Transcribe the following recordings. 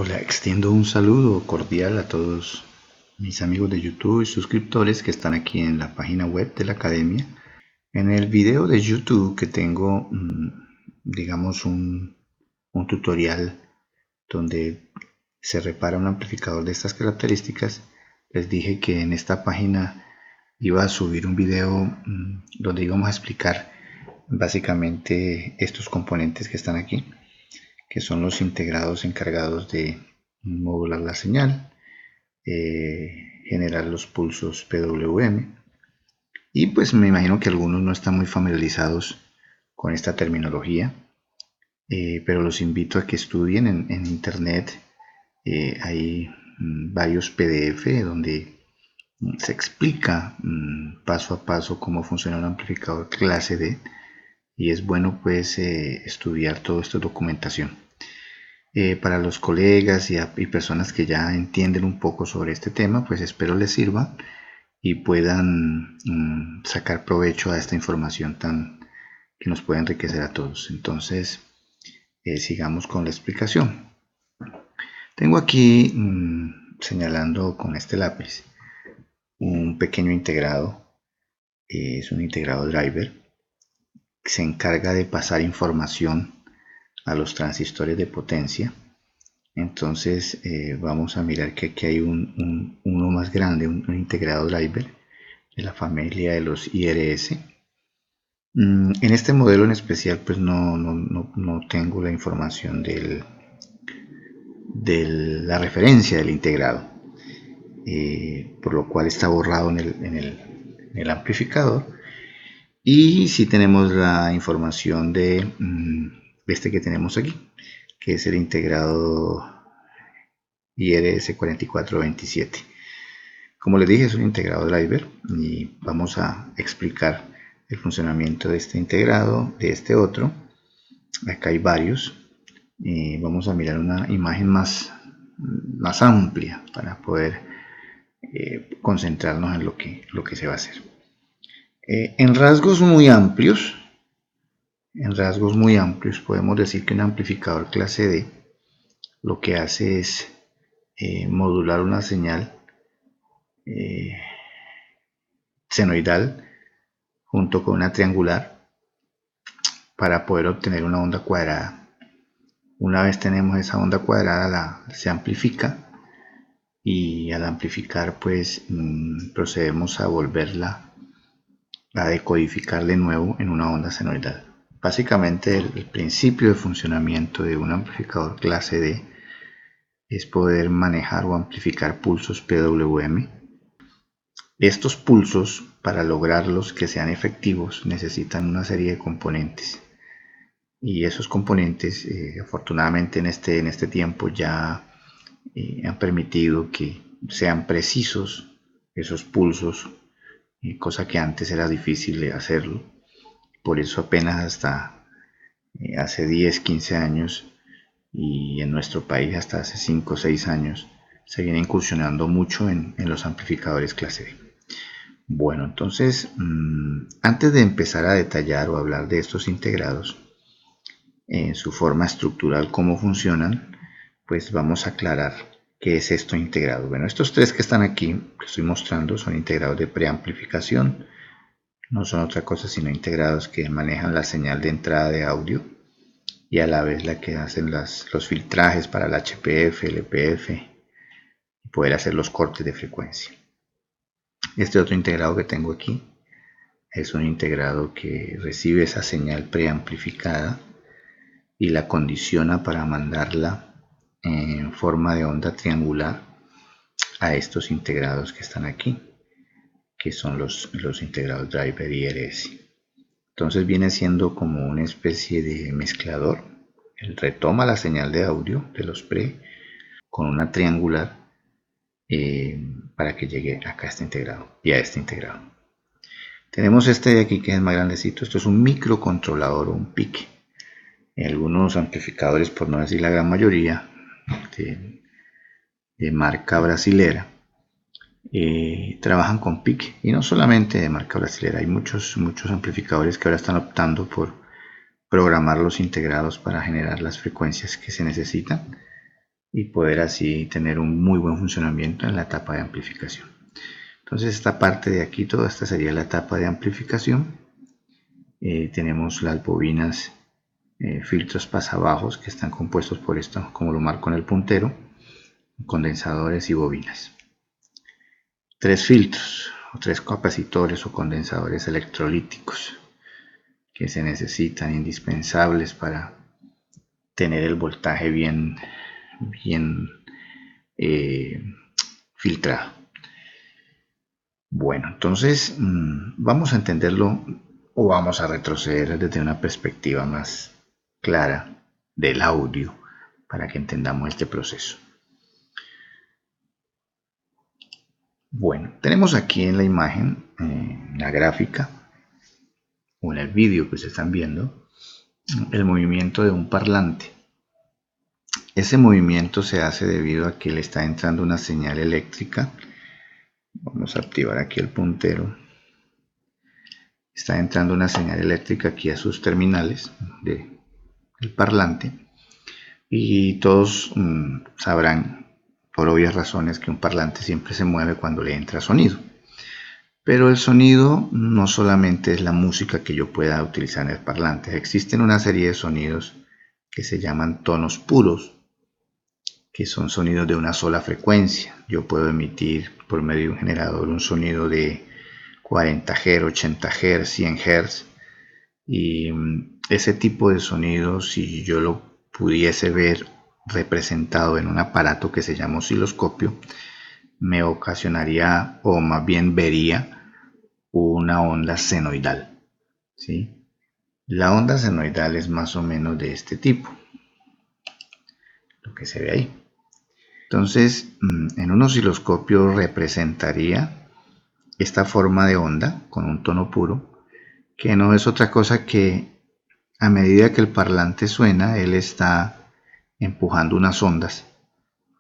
Hola, extiendo un saludo cordial a todos mis amigos de YouTube y suscriptores que están aquí en la página web de la academia. En el video de YouTube que tengo, digamos, un tutorial donde se repara un amplificador de estas características, les dije que en esta página iba a subir un video donde íbamos a explicar básicamente estos componentes que están aquí, que son los integrados encargados de modular la señal, generar los pulsos PWM. Y pues me imagino que algunos no están muy familiarizados con esta terminología, pero los invito a que estudien en internet. Hay varios PDF donde se explica paso a paso cómo funciona un amplificador clase D, y es bueno pues estudiar toda esta documentación. Para los colegas y personas que ya entienden un poco sobre este tema, pues espero les sirva y puedan sacar provecho a esta información que nos puede enriquecer a todos. Entonces, sigamos con la explicación. Tengo aquí, señalando con este lápiz, un pequeño integrado. Es un integrado driver que se encarga de pasar información a los transistores de potencia. Entonces vamos a mirar que aquí hay uno más grande, un integrado driver de la familia de los IRS. En este modelo en especial pues no tengo la información de la referencia del integrado, por lo cual está borrado en el amplificador. Y si tenemos la información de este que tenemos aquí, que es el integrado IRS 4427. Como les dije, es un integrado driver y vamos a explicar el funcionamiento de este integrado, de este otro. Acá hay varios. Vamos a mirar una imagen más amplia para poder concentrarnos en lo que se va a hacer. En rasgos muy amplios podemos decir que un amplificador clase D lo que hace es modular una señal senoidal junto con una triangular para poder obtener una onda cuadrada. Una vez tenemos esa onda cuadrada, se amplifica, y al amplificar pues procedemos a volverla, a decodificar de nuevo en una onda senoidal. Básicamente el principio de funcionamiento de un amplificador clase D es poder manejar o amplificar pulsos PWM. Estos pulsos, para lograrlos que sean efectivos, necesitan una serie de componentes, y esos componentes afortunadamente en este tiempo ya han permitido que sean precisos esos pulsos, cosa que antes era difícil de hacerlo. Por eso apenas hasta hace 10, 15 años, y en nuestro país hasta hace 5 o 6 años, se viene incursionando mucho en los amplificadores clase D. Bueno, entonces, antes de empezar a detallar o hablar de estos integrados, en su forma estructural, cómo funcionan, pues vamos a aclarar qué es esto integrado. Bueno, estos tres que están aquí, que estoy mostrando, son integrados de preamplificación. No son otra cosa sino integrados que manejan la señal de entrada de audio y a la vez la que hacen los filtrajes para el HPF, el EPF, y poder hacer los cortes de frecuencia. Este otro integrado que tengo aquí es un integrado que recibe esa señal preamplificada y la condiciona para mandarla en forma de onda triangular a estos integrados que están aquí, que son los integrados driver IRS. Entonces viene siendo como una especie de mezclador. Él retoma la señal de audio de los pre con una triangular para que llegue acá a este integrado y a este integrado. Tenemos este de aquí que es más grandecito. Esto es un microcontrolador o un PIC. Algunos amplificadores, por no decir la gran mayoría, de marca brasilera, trabajan con PIC, y no solamente de marca brasilera. Hay muchos amplificadores que ahora están optando por programar los integrados para generar las frecuencias que se necesitan. y poder así tener un muy buen funcionamiento en la etapa de amplificación. Entonces esta parte de aquí, toda esta sería la etapa de amplificación. Tenemos las bobinas, filtros pasabajos, que están compuestos por esto, como lo marco en el puntero, condensadores y bobinas. 3 filtros o 3 capacitores o condensadores electrolíticos que se necesitan, indispensables para tener el voltaje bien filtrado. Bueno, entonces vamos a entenderlo o vamos a retroceder desde una perspectiva más clara del audio para que entendamos este proceso. Bueno, tenemos aquí en la imagen, la gráfica o en el vídeo que ustedes están viendo, el movimiento de un parlante. Ese movimiento se hace debido a que le está entrando una señal eléctrica. Vamos a activar aquí el puntero. Está entrando una señal eléctrica aquí a sus terminales del parlante. Y todos sabrán, por obvias razones, que un parlante siempre se mueve cuando le entra sonido. Pero el sonido no solamente es la música que yo pueda utilizar en el parlante. Existen una serie de sonidos que se llaman tonos puros, que son sonidos de una sola frecuencia. Yo puedo emitir por medio de un generador un sonido de 40 Hz, 80 Hz, 100 Hz. Y ese tipo de sonido, si yo lo pudiese ver representado en un aparato que se llama osciloscopio, me ocasionaría, o más bien vería, una onda senoidal, ¿sí? La onda senoidal es más o menos de este tipo, lo que se ve ahí. Entonces, en un osciloscopio representaría esta forma de onda con un tono puro, que no es otra cosa que a medida que el parlante suena, él está empujando unas ondas,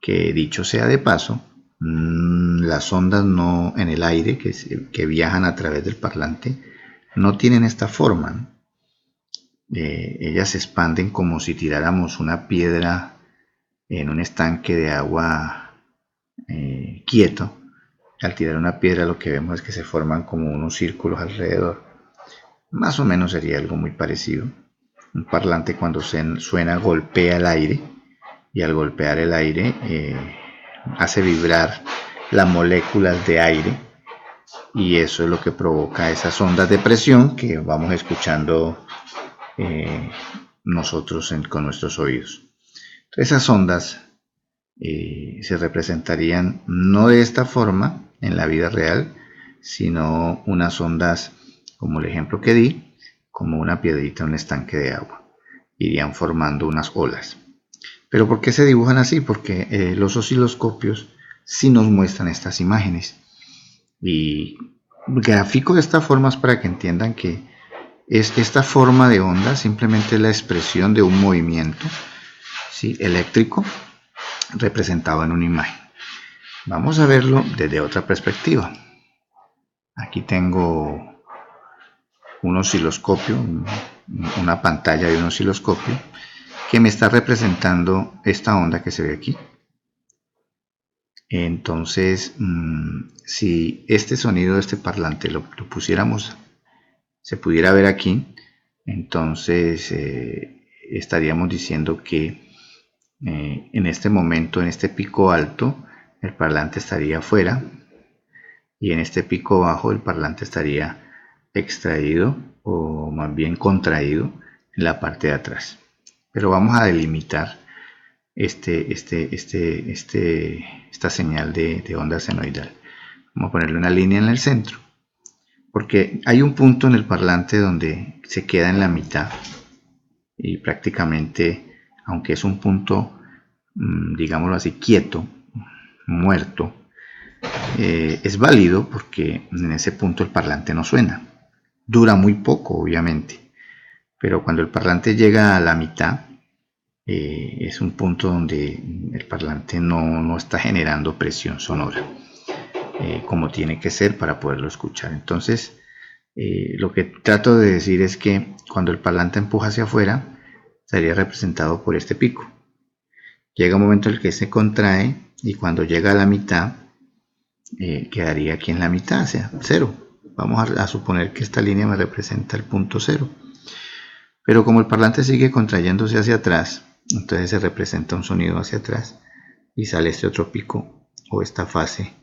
que dicho sea de paso, las ondas no en el aire que viajan a través del parlante no tienen esta forma, ¿no? Ellas se expanden como si tiráramos una piedra en un estanque de agua quieto. Al tirar una piedra lo que vemos es que se forman como unos círculos alrededor. Más o menos sería algo muy parecido. Un parlante cuando suena golpea el aire y al golpear el aire hace vibrar las moléculas de aire y eso es lo que provoca esas ondas de presión que vamos escuchando nosotros con nuestros oídos. Entonces, esas ondas se representarían no de esta forma en la vida real, sino unas ondas, como el ejemplo que di, como una piedrita en un estanque de agua. Irían formando unas olas. ¿Pero por qué se dibujan así? Porque los osciloscopios sí nos muestran estas imágenes. Y grafico de esta forma para que entiendan que esta forma de onda simplemente es la expresión de un movimiento, ¿sí?, eléctrico representado en una imagen. Vamos a verlo desde otra perspectiva. Aquí tengo un osciloscopio, una pantalla de un osciloscopio que me está representando esta onda que se ve aquí. Entonces, si este sonido de este parlante lo pusiéramos, se pudiera ver aquí, entonces estaríamos diciendo que en este momento, en este pico alto, el parlante estaría afuera y en este pico bajo el parlante estaría extraído o más bien contraído en la parte de atrás. Pero vamos a delimitar esta señal de onda senoidal. Vamos a ponerle una línea en el centro, porque hay un punto en el parlante donde se queda en la mitad y prácticamente, aunque es un punto, digámoslo así, quieto, muerto, es válido porque en ese punto el parlante no suena. Dura muy poco, obviamente, pero cuando el parlante llega a la mitad, es un punto donde el parlante no está generando presión sonora como tiene que ser para poderlo escuchar. Entonces, lo que trato de decir es que cuando el parlante empuja hacia afuera, estaría representado por este pico. Llega un momento en el que se contrae y cuando llega a la mitad, quedaría aquí en la mitad, o sea, 0. Vamos a suponer que esta línea me representa el punto 0. Pero como el parlante sigue contrayéndose hacia atrás, entonces se representa un sonido hacia atrás y sale este otro pico o esta fase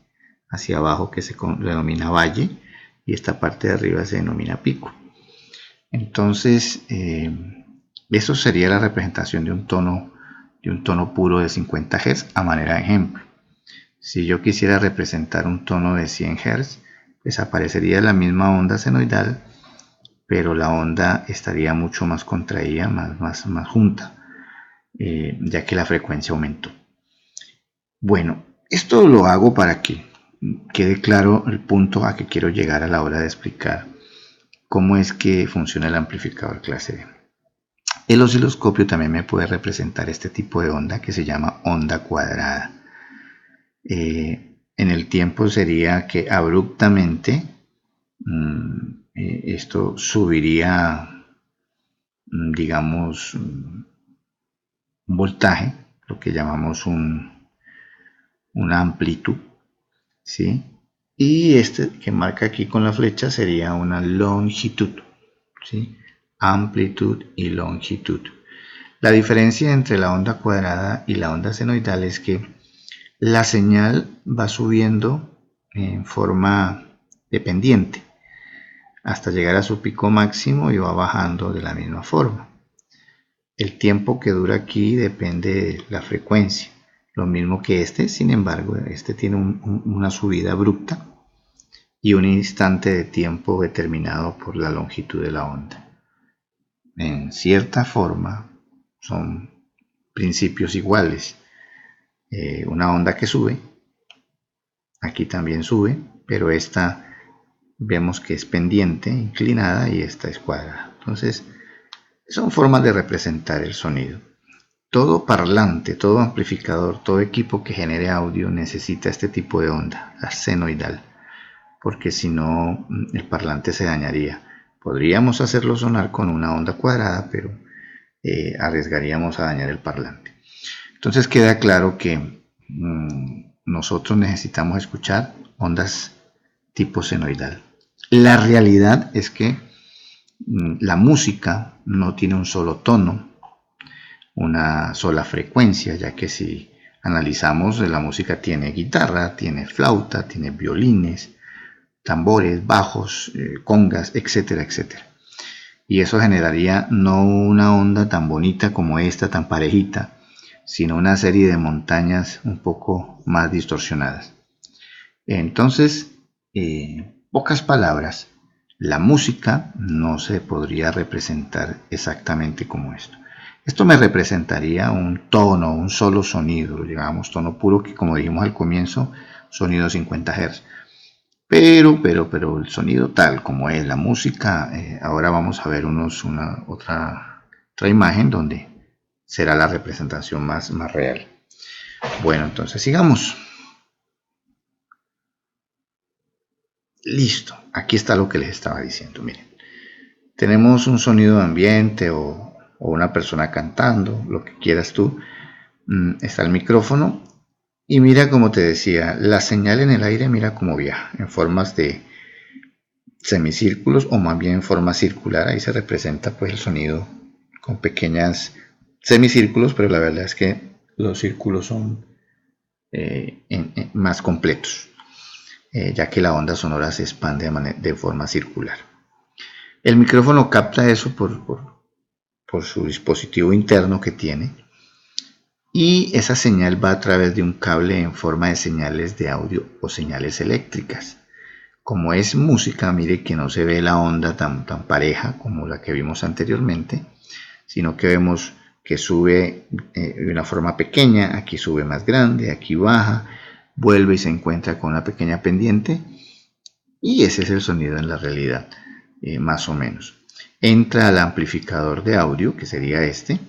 hacia abajo que se denomina valle y esta parte de arriba se denomina pico. Entonces, eso sería la representación de un tono puro de 50 Hz a manera de ejemplo. Si yo quisiera representar un tono de 100 Hz, pues aparecería la misma onda senoidal, pero la onda estaría mucho más contraída, más junta, ya que la frecuencia aumentó. Bueno, esto lo hago para que quede claro el punto a que quiero llegar a la hora de explicar cómo es que funciona el amplificador clase D. El osciloscopio también me puede representar este tipo de onda que se llama onda cuadrada. En el tiempo sería que abruptamente esto subiría, digamos, un voltaje, lo que llamamos una amplitud, ¿sí? Y este que marca aquí con la flecha sería una longitud, ¿sí? Amplitud y longitud. La diferencia entre la onda cuadrada y la onda senoidal es que la señal va subiendo en forma dependiente hasta llegar a su pico máximo y va bajando de la misma forma. El tiempo que dura aquí depende de la frecuencia, lo mismo que este, sin embargo, este tiene una subida abrupta y un instante de tiempo determinado por la longitud de la onda. En cierta forma son principios iguales. Una onda que sube, aquí también sube, pero esta vemos que es pendiente, inclinada, y esta es cuadrada. Entonces, son formas de representar el sonido. Todo parlante, todo amplificador, todo equipo que genere audio necesita este tipo de onda, la senoidal, porque si no el parlante se dañaría. Podríamos hacerlo sonar con una onda cuadrada, pero arriesgaríamos a dañar el parlante. Entonces queda claro que nosotros necesitamos escuchar ondas tipo senoidal. La realidad es que la música no tiene un solo tono, una sola frecuencia, ya que si analizamos, la música tiene guitarra, tiene flauta, tiene violines, tambores, bajos, congas, etcétera, etcétera. Y eso generaría no una onda tan bonita como esta, tan parejita, sino una serie de montañas un poco más distorsionadas. Entonces, pocas palabras, la música no se podría representar exactamente como esto. Esto me representaría un tono, un solo sonido, lo llamamos tono puro, que como dijimos al comienzo, sonido 50 Hz. Pero el sonido tal como es la música, ahora vamos a ver otra imagen donde será la representación más real. Bueno, entonces sigamos. Listo, aquí está lo que les estaba diciendo. Miren, tenemos un sonido de ambiente o una persona cantando, lo que quieras tú. Está el micrófono y mira, como te decía, la señal en el aire, mira cómo viaja en formas de semicírculos o más bien en forma circular. Ahí se representa pues el sonido con pequeñas semicírculos, pero la verdad es que los círculos son más completos, ya que la onda sonora se expande de forma circular. El micrófono capta eso por su dispositivo interno que tiene, y esa señal va a través de un cable en forma de señales de audio o señales eléctricas. Como es música, mire que no se ve la onda tan pareja como la que vimos anteriormente, sino que vemos que sube de una forma pequeña, aquí sube más grande, aquí baja, vuelve y se encuentra con una pequeña pendiente, y ese es el sonido en la realidad, más o menos. Entra al amplificador de audio, que sería este,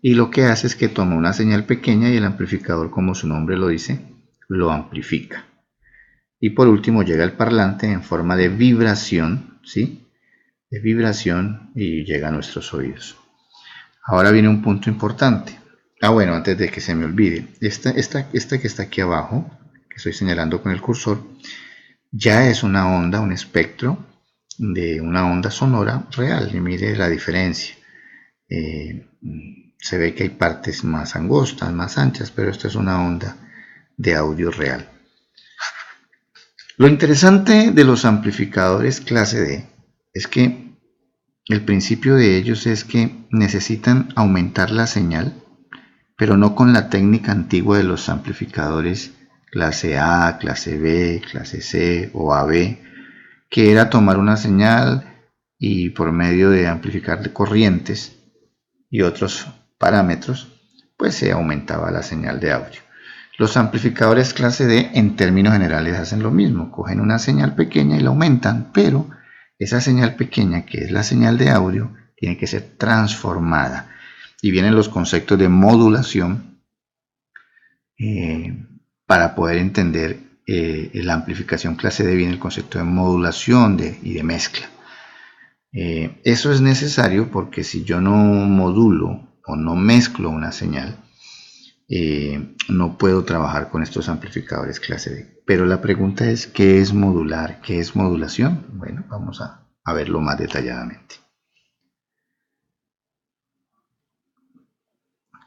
y lo que hace es que toma una señal pequeña y el amplificador, como su nombre lo dice, lo amplifica. Y por último llega el parlante en forma de vibración, ¿sí? De vibración, y llega a nuestros oídos. Ahora viene un punto importante. Bueno, antes de que se me olvide, esta que está aquí abajo, que estoy señalando con el cursor, ya es una onda, un espectro de una onda sonora real. Y mire la diferencia. Eh, Se ve que hay partes más angostas, más anchas, pero esta es una onda de audio real. Lo interesante de los amplificadores clase D es que el principio de ellos es que necesitan aumentar la señal, pero no con la técnica antigua de los amplificadores clase A, clase B, clase C o AB, que era tomar una señal y por medio de amplificar de corrientes y otros parámetros, pues se aumentaba la señal de audio. Los amplificadores clase D en términos generales hacen lo mismo, cogen una señal pequeña y la aumentan, pero esa señal pequeña, que es la señal de audio, tiene que ser transformada. Y vienen los conceptos de modulación para poder entender la amplificación clase D, viene el concepto de modulación y de mezcla. Eso es necesario porque si yo no modulo o no mezclo una señal, no puedo trabajar con estos amplificadores clase D. Pero la pregunta es, ¿qué es modular? ¿Qué es modulación? Bueno, vamos a verlo más detalladamente.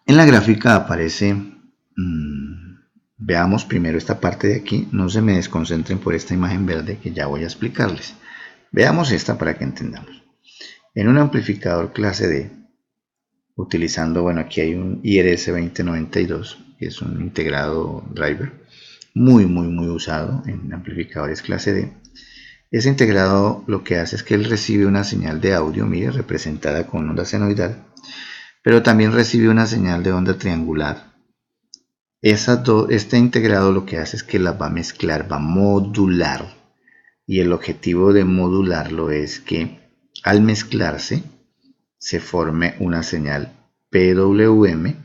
En la gráfica aparece, veamos primero esta parte de aquí, no se me desconcentren por esta imagen verde que ya voy a explicarles. Veamos esta para que entendamos. En un amplificador clase D, utilizando, bueno, aquí hay un IRS 2092, que es un integrado driver, muy usado en amplificadores clase D. Ese integrado lo que hace es que él recibe una señal de audio, mire, representada con onda senoidal, pero también recibe una señal de onda triangular. Este integrado lo que hace es que las va a mezclar, va a modular, y el objetivo de modularlo es que al mezclarse se forme una señal PWM,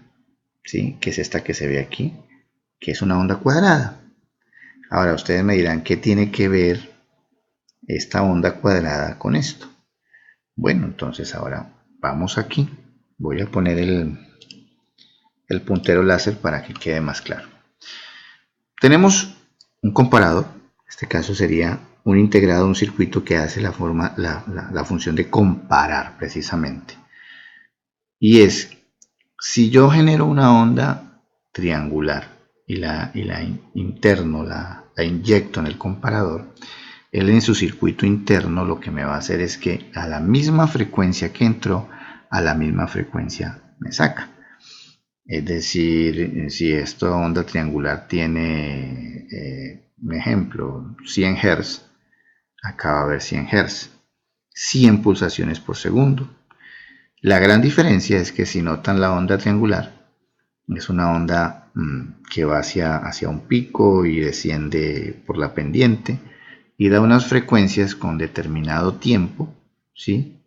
¿sí? Que es esta que se ve aquí, que es una onda cuadrada. Ahora ustedes me dirán, ¿qué tiene que ver esta onda cuadrada con esto? Bueno, entonces ahora vamos aquí. Voy a poner el puntero láser para que quede más claro. Tenemos un comparador, en este caso sería un integrado, un circuito que hace la función de comparar precisamente. Y es, si yo genero una onda triangular y la interno, la inyecto en el comparador, él en su circuito interno lo que me va a hacer es que a la misma frecuencia que entró, a la misma frecuencia me saca. Es decir, si esta onda triangular tiene, un ejemplo, 100 Hz, acá va a haber 100 Hz, 100 pulsaciones por segundo. La gran diferencia es que si notan la onda triangular, es una onda que va hacia un pico y desciende por la pendiente y da unas frecuencias con determinado tiempo, ¿sí?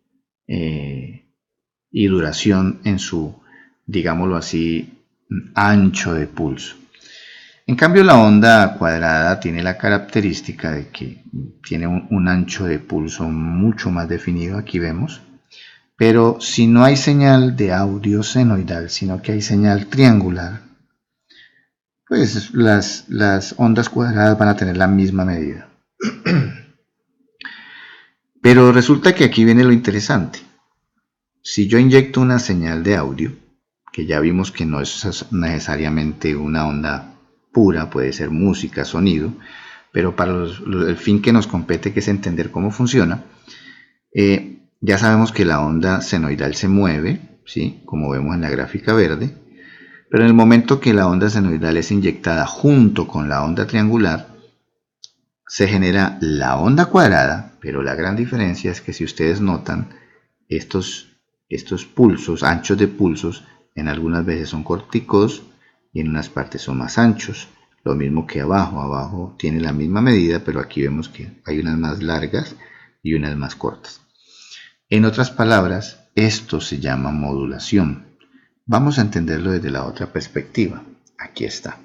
Y duración en su, digámoslo así, ancho de pulso. En cambio, la onda cuadrada tiene la característica de que tiene un ancho de pulso mucho más definido, aquí vemos, pero si no hay señal de audio senoidal, sino que hay señal triangular, pues las ondas cuadradas van a tener la misma medida. Pero resulta que aquí viene lo interesante. Si yo inyecto una señal de audio, que ya vimos que no es necesariamente una onda pura, puede ser música, sonido, pero para el fin que nos compete, que es entender cómo funciona, ya sabemos que la onda senoidal se mueve, ¿sí? Como vemos en la gráfica verde, pero en el momento que la onda senoidal es inyectada junto con la onda triangular, se genera la onda cuadrada, pero la gran diferencia es que si ustedes notan, estos pulsos, anchos de pulsos, en algunas veces son corticos y en unas partes son más anchos. Lo mismo que abajo tiene la misma medida, pero aquí vemos que hay unas más largas y unas más cortas. En otras palabras, esto se llama modulación. Vamos a entenderlo desde la otra perspectiva. Aquí está.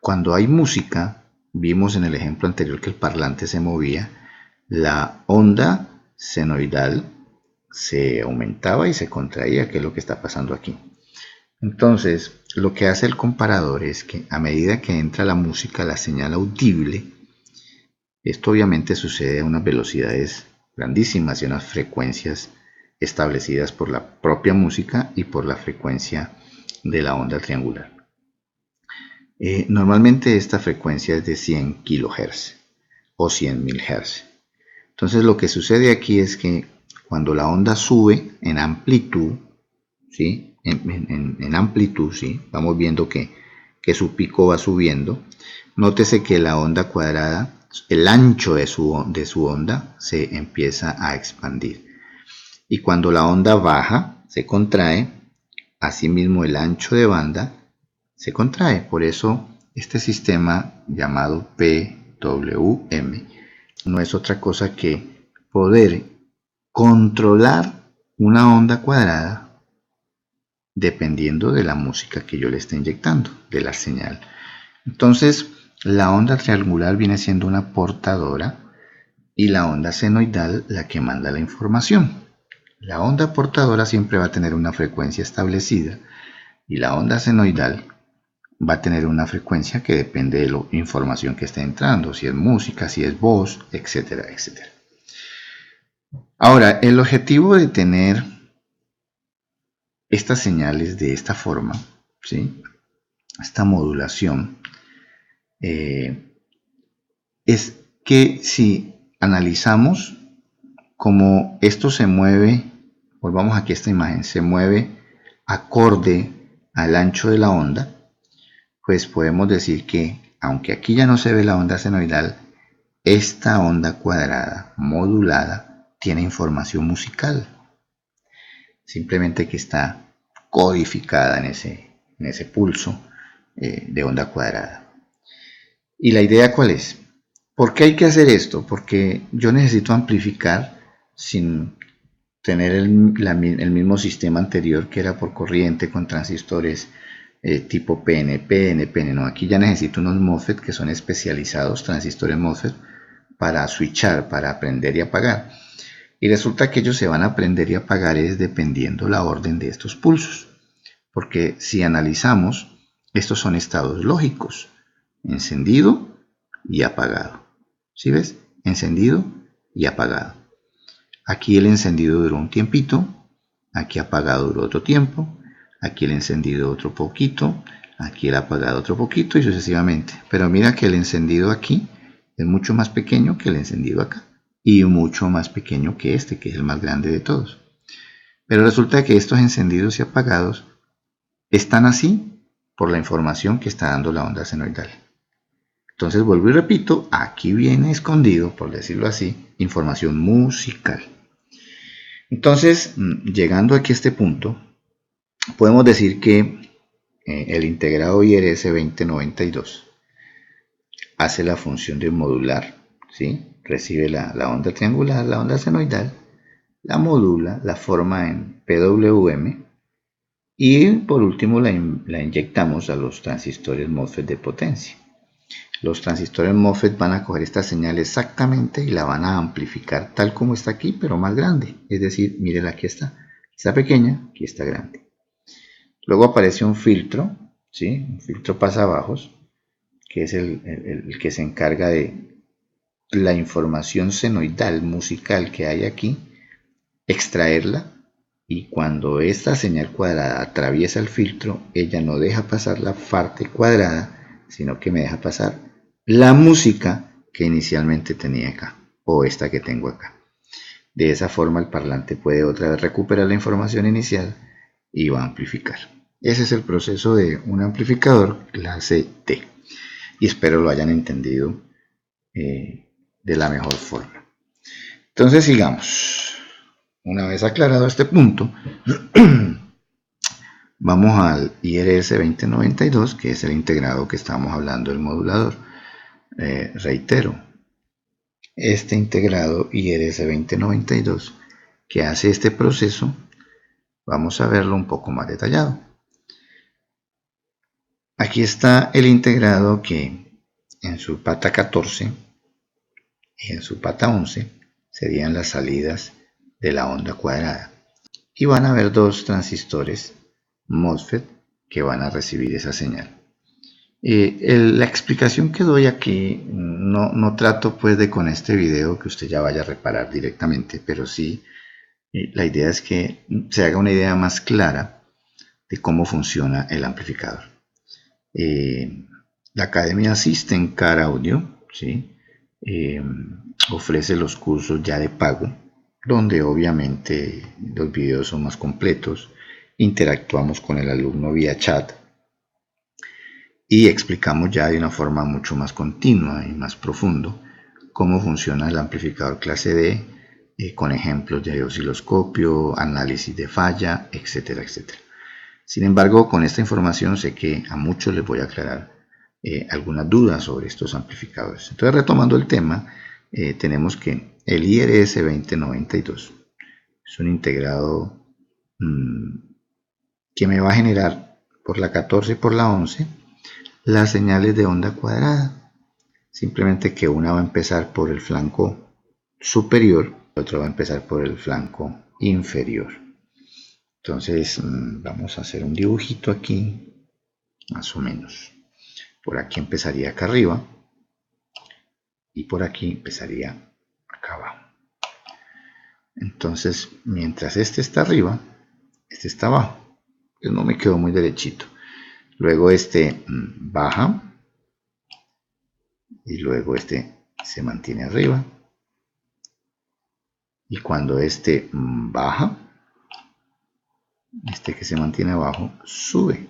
Cuando hay música, vimos en el ejemplo anterior que el parlante se movía, la onda senoidal se aumentaba y se contraía, que es lo que está pasando aquí. Entonces, lo que hace el comparador es que a medida que entra la música, la señal audible, esto obviamente sucede a unas velocidades grandísimas y a unas frecuencias establecidas por la propia música y por la frecuencia de la onda triangular. Normalmente esta frecuencia es de 100 kHz o 100.000 Hz. Entonces lo que sucede aquí es que cuando la onda sube en amplitud, ¿sí? En amplitud, ¿sí? Vamos viendo que su pico va subiendo. Nótese que la onda cuadrada, el ancho de su onda se empieza a expandir. Y cuando la onda baja, se contrae, asimismo el ancho de banda se contrae. Por eso este sistema llamado PWM no es otra cosa que poder controlar una onda cuadrada dependiendo de la música que yo le esté inyectando, de la señal. Entonces, la onda triangular viene siendo una portadora y la onda senoidal la que manda la información. La onda portadora siempre va a tener una frecuencia establecida y la onda senoidal va a tener una frecuencia que depende de la información que esté entrando, si es música, si es voz, etcétera, etcétera. Ahora, el objetivo de tener estas señales de esta forma, ¿sí? Esta modulación, es que si analizamos cómo esto se mueve, volvamos aquí a esta imagen, se mueve acorde al ancho de la onda, pues podemos decir que, aunque aquí ya no se ve la onda senoidal, esta onda cuadrada modulada tiene información musical, simplemente que está codificada en ese pulso de onda cuadrada. ¿Y la idea cuál es? ¿Por qué hay que hacer esto? Porque yo necesito amplificar sin tener el mismo sistema anterior que era por corriente con transistores tipo PNP, NPN. No, aquí ya necesito unos MOSFET que son especializados, transistores MOSFET, para switchar, para prender y apagar. Y resulta que ellos se van a prender y apagar es dependiendo la orden de estos pulsos. Porque si analizamos, estos son estados lógicos. Encendido y apagado. ¿Sí ves? Encendido y apagado. Aquí el encendido duró un tiempito, aquí apagado duró otro tiempo, aquí el encendido otro poquito, aquí el apagado otro poquito y sucesivamente. Pero mira que el encendido aquí es mucho más pequeño que el encendido acá y mucho más pequeño que este, que es el más grande de todos. Pero resulta que estos encendidos y apagados están así por la información que está dando la onda senoidal. Entonces vuelvo y repito, aquí viene escondido, por decirlo así, información musical. Entonces, llegando aquí a este punto, podemos decir que el integrado IRS 2092 hace la función de modular, ¿sí? Recibe la onda triangular, la onda senoidal, la modula, la forma en PWM y por último la inyectamos a los transistores MOSFET de potencia. Los transistores MOSFET van a coger esta señal exactamente y la van a amplificar tal como está aquí, pero más grande. Es decir, miren, aquí está pequeña, aquí está grande. Luego aparece un filtro, ¿sí? Un filtro pasabajos, que es el que se encarga de la información senoidal musical que hay aquí, extraerla, y cuando esta señal cuadrada atraviesa el filtro, ella no deja pasar la parte cuadrada, sino que me deja pasar la música que inicialmente tenía acá, o esta que tengo acá. De esa forma el parlante puede otra vez recuperar la información inicial y va a amplificar. Ese es el proceso de un amplificador clase T. Y espero lo hayan entendido de la mejor forma. Entonces sigamos. Una vez aclarado este punto, vamos al IRS 2092, que es el integrado que estamos hablando del modulador. Reitero, este integrado IRS 2092 que hace este proceso, vamos a verlo un poco más detallado. Aquí está el integrado que en su pata 14 y en su pata 11 serían las salidas de la onda cuadrada. Y van a haber dos transistores MOSFET que van a recibir esa señal. La explicación que doy aquí no trato pues de con este video que usted ya vaya a reparar directamente, pero sí la idea es que se haga una idea más clara de cómo funciona el amplificador. La Academia System Car Audio, ¿sí? Ofrece los cursos ya de pago, donde obviamente los videos son más completos, interactuamos con el alumno vía chat y explicamos ya de una forma mucho más continua y más profundo cómo funciona el amplificador clase D, con ejemplos de osciloscopio, análisis de falla, etcétera, etcétera. Sin embargo, con esta información sé que a muchos les voy a aclarar algunas dudas sobre estos amplificadores. Entonces, retomando el tema, tenemos que el IRS 2092 es un integrado que me va a generar por la 14 y por la 11 las señales de onda cuadrada. Simplemente que una va a empezar por el flanco superior, la otra va a empezar por el flanco inferior. Entonces vamos a hacer un dibujito aquí, más o menos. Por aquí empezaría acá arriba y por aquí empezaría acá abajo. Entonces, mientras este está arriba, este está abajo. Pues no me quedó muy derechito. Luego este baja y luego este se mantiene arriba. Y cuando este baja, este que se mantiene abajo sube.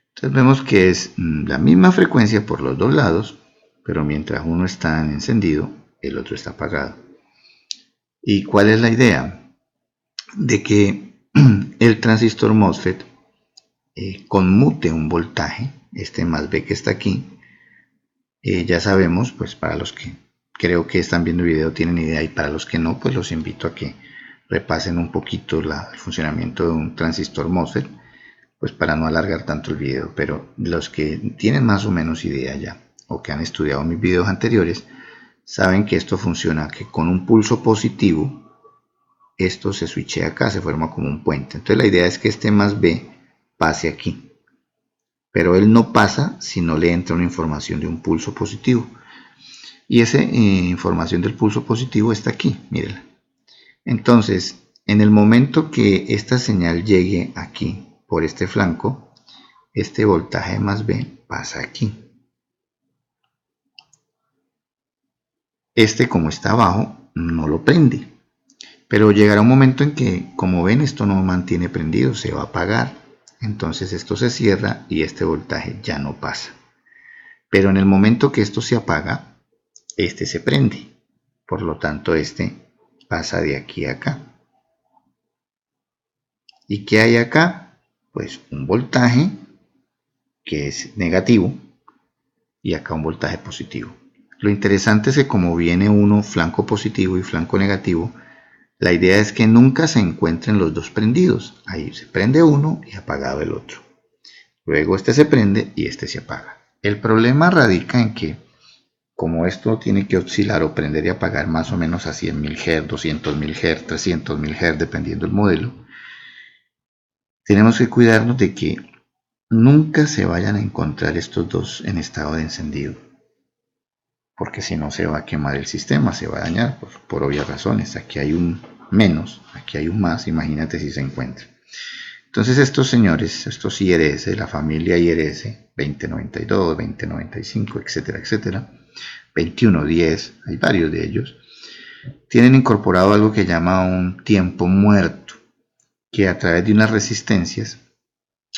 Entonces vemos que es la misma frecuencia por los dos lados, pero mientras uno está encendido, el otro está apagado. ¿Y cuál es la idea? De que el transistor MOSFET conmute un voltaje, este más B que está aquí. Ya sabemos, pues para los que creo que están viendo el video tienen idea, y para los que no, pues los invito a que repasen un poquito el funcionamiento de un transistor MOSFET, pues para no alargar tanto el video. Pero los que tienen más o menos idea ya, o que han estudiado mis videos anteriores, saben que esto funciona que con un pulso positivo esto se switchea acá, se forma como un puente. Entonces la idea es que este más B pase aquí, pero él no pasa si no le entra una información de un pulso positivo, y esa información del pulso positivo está aquí, mírenla. Entonces en el momento que esta señal llegue aquí por este flanco, este voltaje más B pasa aquí. Este, como está abajo, no lo prende, pero llegará un momento en que, como ven, esto no mantiene prendido, se va a apagar. Entonces esto se cierra y este voltaje ya no pasa. Pero en el momento que esto se apaga, este se prende. Por lo tanto, este pasa de aquí a acá. ¿Y qué hay acá? Pues un voltaje que es negativo y acá un voltaje positivo. Lo interesante es que como viene uno flanco positivo y flanco negativo, la idea es que nunca se encuentren los dos prendidos. Ahí se prende uno y apagado el otro. Luego este se prende y este se apaga. El problema radica en que, como esto tiene que oscilar o prender y apagar más o menos a 100.000 Hz, 200.000 Hz, 300.000 Hz, dependiendo del modelo, tenemos que cuidarnos de que nunca se vayan a encontrar estos dos en estado de encendido, porque si no se va a quemar el sistema, se va a dañar por obvias razones. Aquí hay un menos, aquí hay un más, imagínate si se encuentra. Entonces estos señores, estos IRS, la familia IRS 2092, 2095, etcétera, etcétera, 2110, hay varios de ellos, tienen incorporado algo que llama un tiempo muerto, que a través de unas resistencias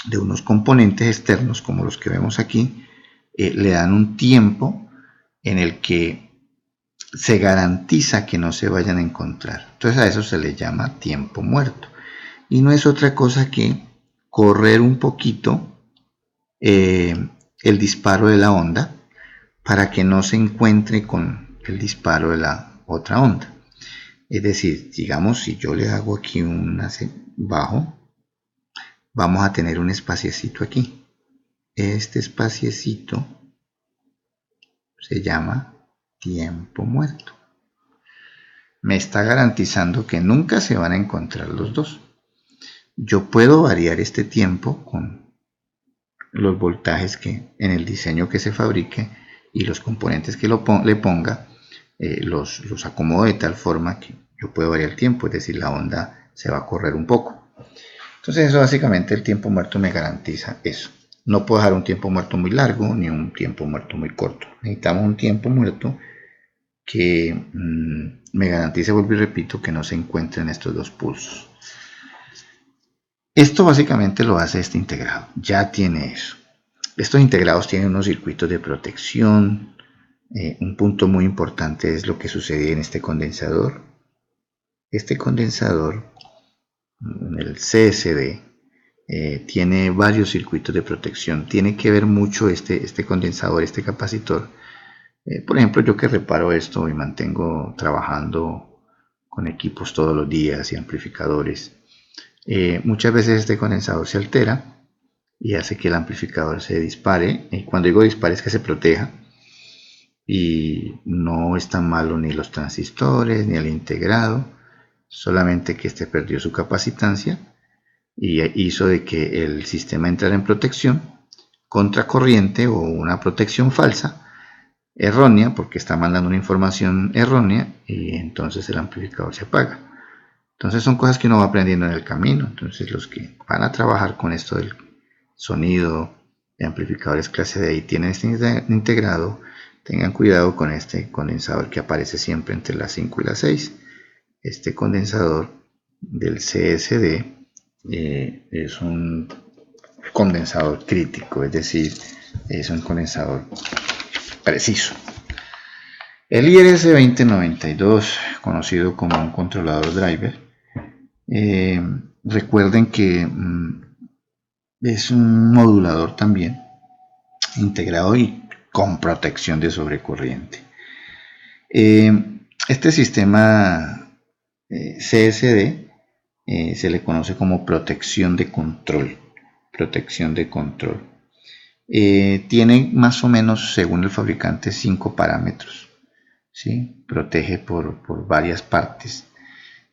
de unos componentes externos como los que vemos aquí, le dan un tiempo en el que se garantiza que no se vayan a encontrar. Entonces a eso se le llama tiempo muerto, y no es otra cosa que correr un poquito el disparo de la onda para que no se encuentre con el disparo de la otra onda. Es decir, digamos, si yo le hago aquí un bajo, vamos a tener un espaciecito aquí. Este espaciecito se llama tiempo muerto. Me está garantizando que nunca se van a encontrar los dos. Yo puedo variar este tiempo con los voltajes que en el diseño que se fabrique y los componentes que le ponga, los acomodo de tal forma que yo puedo variar el tiempo, es decir, la onda se va a correr un poco. Entonces eso básicamente el tiempo muerto me garantiza eso. No puedo dejar un tiempo muerto muy largo ni un tiempo muerto muy corto. Necesitamos un tiempo muerto que me garantice, vuelvo y repito, que no se encuentren estos dos pulsos. Esto básicamente lo hace este integrado. Ya tiene eso. Estos integrados tienen unos circuitos de protección. Un punto muy importante es lo que sucede en este condensador. Este condensador, el CSD, tiene varios circuitos de protección. Tiene que ver mucho este condensador, este capacitor. Por ejemplo, yo que reparo esto y mantengo trabajando con equipos todos los días y amplificadores, muchas veces este condensador se altera y hace que el amplificador se dispare. Cuando digo dispare es que se proteja, y no es tan malo ni los transistores ni el integrado, solamente que este perdió su capacitancia y hizo de que el sistema entrara en protección contracorriente o una protección falsa, errónea, porque está mandando una información errónea, y entonces el amplificador se apaga. Entonces son cosas que uno va aprendiendo en el camino. Entonces los que van a trabajar con esto del sonido de amplificadores clase D y tienen este integrado, tengan cuidado con este condensador que aparece siempre entre las 5 y las 6. Este condensador del CSD es un condensador crítico, es decir, es un condensador preciso. El IRS-2092, conocido como un controlador driver, recuerden que es un modulador también, integrado y con protección de sobrecorriente. Este sistema CSD se le conoce como protección de control. Protección de control. Tiene más o menos, según el fabricante, 5 parámetros. ¿Sí? Protege por varias partes.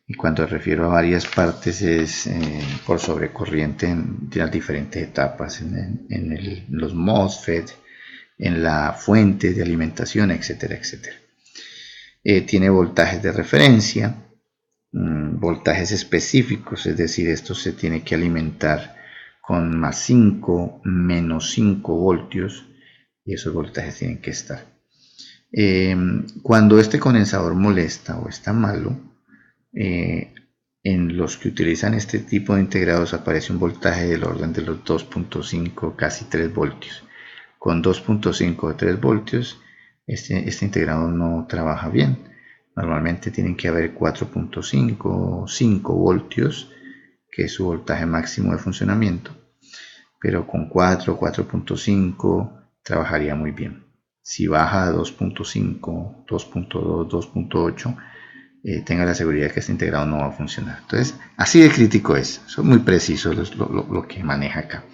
Y cuando refiero a varias partes es por sobrecorriente en las diferentes etapas, en los MOSFET, en la fuente de alimentación, etcétera, etcétera. Tiene voltajes de referencia, voltajes específicos, es decir, esto se tiene que alimentar con más 5, menos 5 voltios, y esos voltajes tienen que estar. Cuando este condensador molesta o está malo, en los que utilizan este tipo de integrados aparece un voltaje del orden de los 2.5, casi 3 voltios. Con 2.5 o 3 voltios, este integrado no trabaja bien. Normalmente tienen que haber 4.5 o 5 voltios, que es su voltaje máximo de funcionamiento. Pero con 4 o 4.5 trabajaría muy bien. Si baja a 2.5, 2.2, 2.8, tenga la seguridad que este integrado no va a funcionar. Entonces, así de crítico es. Son muy precisos lo que maneja acá.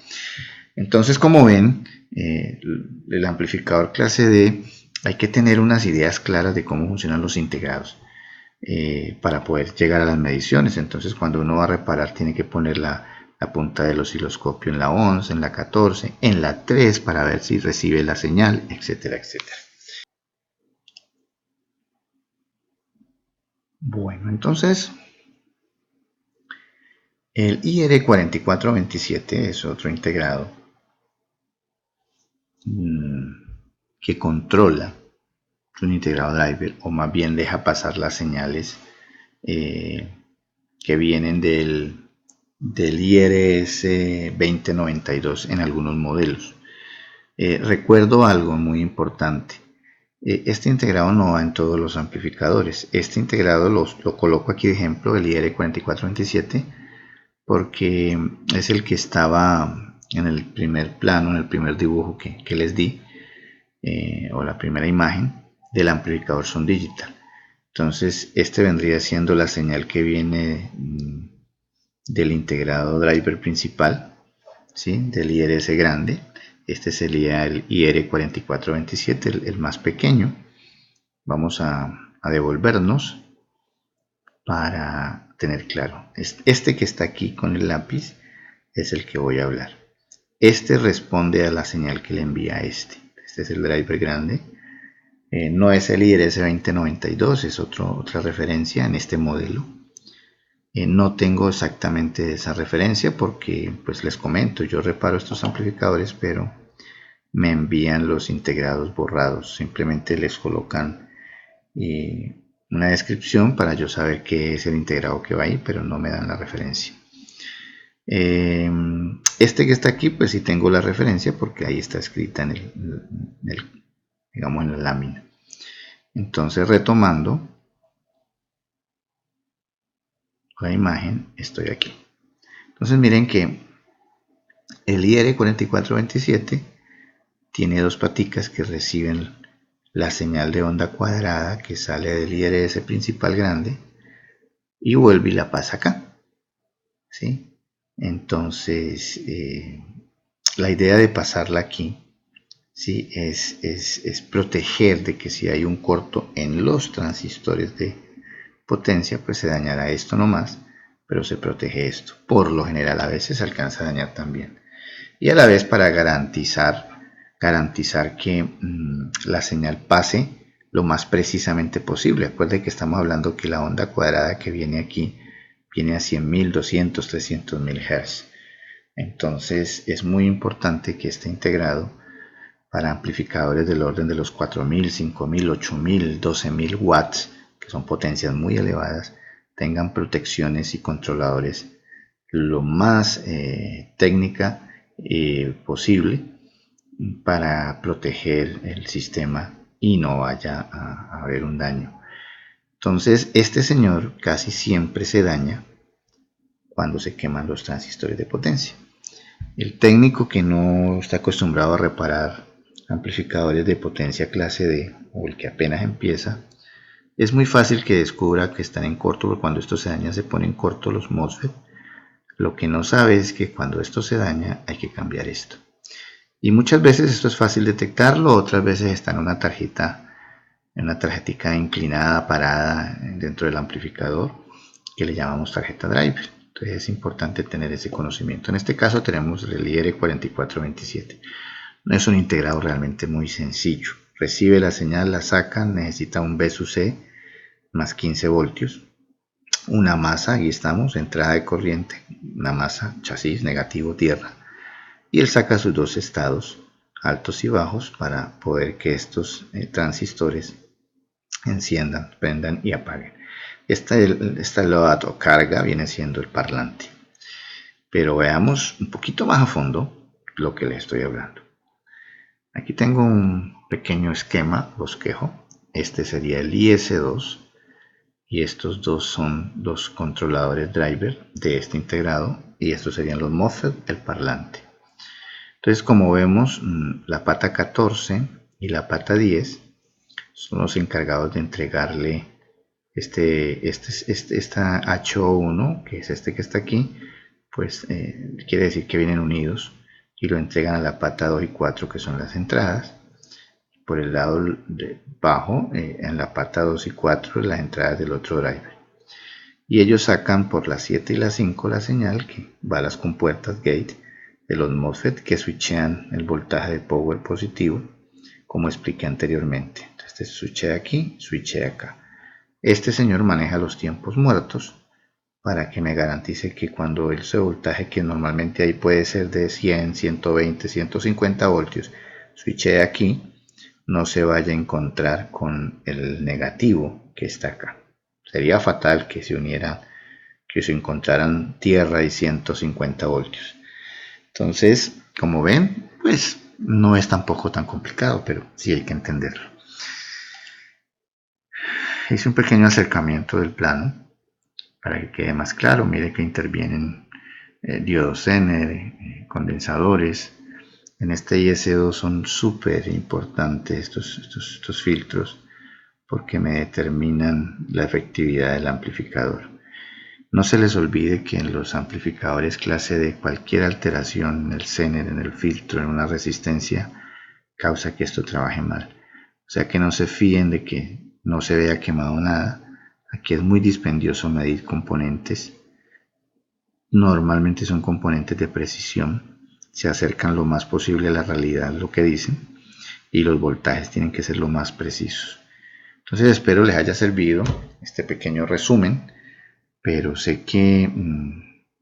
Entonces, como ven, el amplificador clase D, hay que tener unas ideas claras de cómo funcionan los integrados para poder llegar a las mediciones. Entonces, cuando uno va a reparar, tiene que poner la punta del osciloscopio en la 11, en la 14, en la 3 para ver si recibe la señal, etcétera, etcétera. Bueno, entonces el IR4427 es otro integrado que controla un integrado driver, o más bien deja pasar las señales que vienen del IRS 2092 en algunos modelos. Recuerdo algo muy importante. Este integrado no va en todos los amplificadores. Este integrado lo coloco aquí de ejemplo, el IR4427, porque es el que estaba en el primer plano, en el primer dibujo que les di, o la primera imagen del amplificador Sound Digital. Entonces este vendría siendo la señal que viene del integrado driver principal, ¿sí? Del IRS grande. Este sería el IR4427, el más pequeño. Vamos a devolvernos para tener claro. Este que está aquí con el lápiz es el que voy a hablar. Este responde a la señal que le envía este. Este es el driver grande. No es el IRS2092, es otra referencia en este modelo. No tengo exactamente esa referencia porque, pues les comento, yo reparo estos amplificadores, pero me envían los integrados borrados. Simplemente les colocan una descripción para yo saber qué es el integrado que va ahí, pero no me dan la referencia. Este que está aquí, pues sí tengo la referencia porque ahí está escrita digamos, en la lámina. Entonces, retomando la imagen, estoy aquí. Entonces, miren que el IR4427 tiene dos paticas que reciben la señal de onda cuadrada que sale del IRS principal grande y vuelve y la pasa acá, ¿sí? Entonces, la idea de pasarla aquí, ¿sí? es proteger de que si hay un corto en los transistores de potencia, pues se dañará esto nomás, pero se protege esto. Por lo general, a veces se alcanza a dañar también. Y a la vez para garantizar que la señal pase lo más precisamente posible. Acuérdense que estamos hablando que la onda cuadrada que viene aquí viene a 100.000, 200, 300.000 Hz. Entonces es muy importante que esté integrado para amplificadores del orden de los 4.000, 5.000, 8.000, 12.000 watts, que son potencias muy elevadas, tengan protecciones y controladores lo más técnica posible para proteger el sistema y no vaya a haber un daño. Entonces, este señor casi siempre se daña cuando se queman los transistores de potencia. El técnico que no está acostumbrado a reparar amplificadores de potencia clase D o el que apenas empieza, es muy fácil que descubra que están en corto, porque cuando esto se daña se ponen cortos los MOSFET. Lo que no sabe es que cuando esto se daña hay que cambiar esto. Y muchas veces esto es fácil detectarlo, otras veces está en una tarjetica inclinada, parada dentro del amplificador, que le llamamos tarjeta driver. Entonces es importante tener ese conocimiento. En este caso tenemos el IR4427. No es un integrado realmente muy sencillo. Recibe la señal, la saca, necesita un B sub C más 15 voltios. Una masa, aquí estamos, entrada de corriente, una masa, chasis, negativo, tierra. Y él saca sus dos estados, altos y bajos, para poder que estos transistores enciendan, prendan y apaguen. Esta load o carga viene siendo el parlante. Pero veamos un poquito más a fondo lo que les estoy hablando. Aquí tengo un pequeño esquema, bosquejo. Este sería el IS2 y estos dos son los controladores driver de este integrado y estos serían los MOSFET, el parlante. Entonces, como vemos, la pata 14 y la pata 10 son los encargados de entregarle esta H1, que es este que está aquí, pues quiere decir que vienen unidos y lo entregan a la pata 2 y 4, que son las entradas. Por el lado de bajo, en la pata 2 y 4, las entradas del otro driver. Y ellos sacan por las 7 y las 5 la señal que va a las compuertas gate de los MOSFET que switchean el voltaje de power positivo, como expliqué anteriormente. Entonces, este switchea aquí, switchea acá. Este señor maneja los tiempos muertos para que me garantice que cuando ese voltaje, que normalmente ahí puede ser de 100, 120, 150 voltios, switchea aquí, no se vaya a encontrar con el negativo que está acá. Sería fatal que se encontraran tierra y 150 voltios. Entonces, como ven, pues no es tampoco tan complicado, pero sí hay que entenderlo. Hice un pequeño acercamiento del plano para que quede más claro. Mire que intervienen diodos Zener, condensadores. En este IS2 son súper importantes estos filtros porque me determinan la efectividad del amplificador. No se les olvide que en los amplificadores clase D cualquier alteración en el Zener, en el filtro, en una resistencia, causa que esto trabaje mal. O sea que no se fíen de que no se vea quemado nada. Aquí es muy dispendioso medir componentes. Normalmente son componentes de precisión se acercan lo más posible a la realidad lo que dicen, y los voltajes tienen que ser lo más precisos. Entonces espero les haya servido este pequeño resumen, pero sé que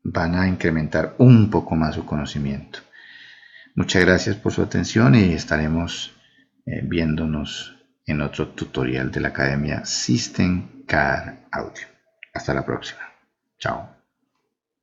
van a incrementar un poco más su conocimiento. Muchas gracias por su atención y estaremos viéndonos en otro tutorial de la Academia System Car Audio. Hasta la próxima. Chao.